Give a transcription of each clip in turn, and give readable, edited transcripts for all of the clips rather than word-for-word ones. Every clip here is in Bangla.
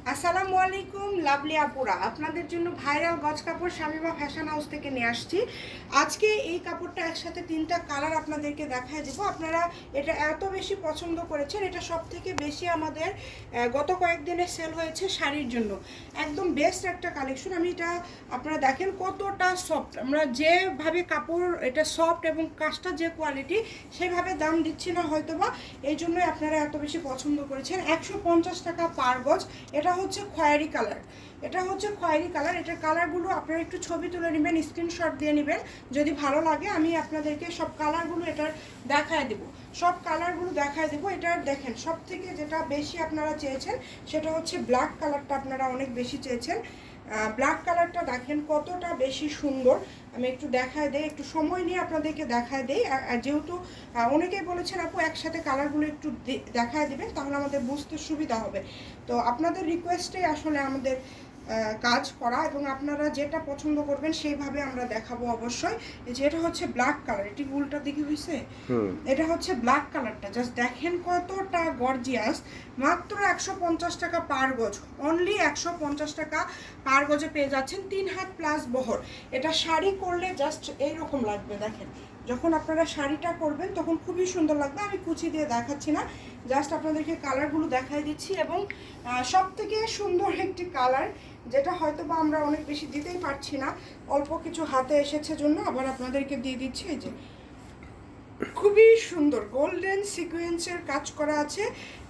আসসালামু আলাইকুম লাভলি আপুরা, আপনাদের জন্য ভাইরাল গজ কাপড় শামিমা ফ্যাশন হাউস থেকে নিয়ে আসছি। আজকে এই কাপড়টা একসাথে তিনটা কালার আপনাদেরকে দেখায় দেবো। আপনারা এটা এত বেশি পছন্দ করেছেন, এটা সব থেকে বেশি আমাদের গত কয়েকদিনে সেল হয়েছে শাড়ির জন্য। একদম বেস্ট একটা কালেকশন। আমি এটা আপনারা দেখেন কতটা সফট, আমরা যেভাবে কাপড় এটা সফট এবং কাজটা যে কোয়ালিটি সেভাবে দাম দিচ্ছি না হয়তোবা, এই জন্যই আপনারা এত বেশি পছন্দ করেছেন। 150 টাকা পার গজ। এটা হচ্ছে খয়েরি কালার, এটার কালারগুলো আপনারা একটু ছবি তুলে নেবেন, স্ক্রিনশট দিয়ে নেবেন যদি ভালো লাগে। আমি আপনাদেরকে সব কালারগুলো এটার দেখায় দেবো, এটার দেখেন সব থেকে যেটা বেশি আপনারা চেয়েছেন সেটা হচ্ছে ব্ল্যাক কালারটা, আপনারা অনেক বেশি চেয়েছেন। ব্ল্যাক কালারটা দেখেন কতটা বেশি সুন্দর। আমি একটু দেখায় দেই, একটু সময় নিয়ে আপনাদেরকে দেখায় দেই। যেহেতু অনেকেই বলেছেন আপু একসাথে কালারগুলো একটু দেখায় দেবেন, তাহলে আমাদের বুঝতে সুবিধা হবে। তো আপনাদের রিকোয়েস্টে আসলে আমাদের কাজ করা, এবং আপনারা যেটা পছন্দ করবেন সেইভাবে আমরা দেখাবো অবশ্যই। যেটা হচ্ছে ব্ল্যাক কালার, এটি উল্টা দিকে হয়েছে, এটা হচ্ছে ব্ল্যাক কালারটা। জাস্ট দেখেন কতটা গর্জিয়াস। মাত্র 150 টাকা পার গজ, অনলি 150 টাকা পার গজে পেয়ে যাচ্ছেন। 3 হাত প্লাস বহর। এটা শাড়ি করলে জাস্ট এইরকম লাগবে, দেখেন যখন আপনারা শাড়িটা করবেন তখন খুবই সুন্দর লাগবে। আমি কুচি দিয়ে দেখাচ্ছি না, জাস্ট আপনাদেরকে কালারগুলো দেখাই দিচ্ছি। এবং সব থেকে সুন্দর একটি কালার, যেটা হয়তো বা আমরা অনেক বেশি দিতেই পারছি না, অল্প কিছু হাতে এসেছে জন্য আবার আপনাদেরকে দিয়ে দিচ্ছি। এই যে খুবই সুন্দর গোল্ডেন সিকোয়েন্সের কাজ করা আছে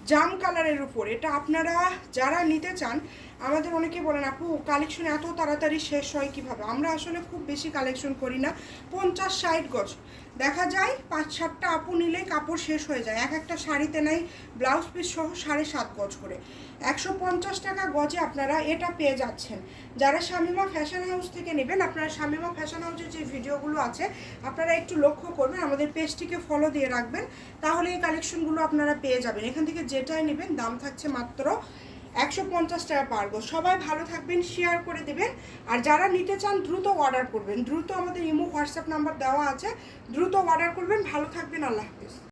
জাম কালারের উপর। এটা আপনারা যারা নিতে চান, আমাদের অনেকে বলেন আপু কালেকশন এত তাড়াতাড়ি শেষ হয় কিভাবে। আমরা আসলে খুব বেশি কালেকশন করি না, 50-60 গজ দেখা যায়, 5-7টা আপু নিলেই কাপড় শেষ হয়ে যায়। এক একটা শাড়িতে নাই ব্লাউজ পিস সহ 7.5 গজ করে। 150 টাকা গজে আপনারা এটা পেয়ে যাচ্ছেন। যারা শামিমা ফ্যাশন হাউস থেকে নেবেন, আপনারা শামিমা ফ্যাশন হাউসের যে ভিডিওগুলো আছে আপনারা একটু লক্ষ্য করবেন, আমাদের পেজটিকে ফলো দিয়ে রাখবেন, তাহলে এই কালেকশনগুলো আপনারা পেয়ে যাবেন। এখান থেকে যেটাই নেবেন দাম থাকছে মাত্র 150 টাকা পার গজ। সবাই ভালো থাকবেন, শেয়ার করে দেবেন। আর যারা নিতে চান দ্রুত অর্ডার করবেন, দ্রুত আমাদের ইমো হোয়াটসঅ্যাপ নাম্বার দেওয়া আছে, দ্রুত অর্ডার করবেন। ভালো থাকবেন, আল্লাহ হাফিজ।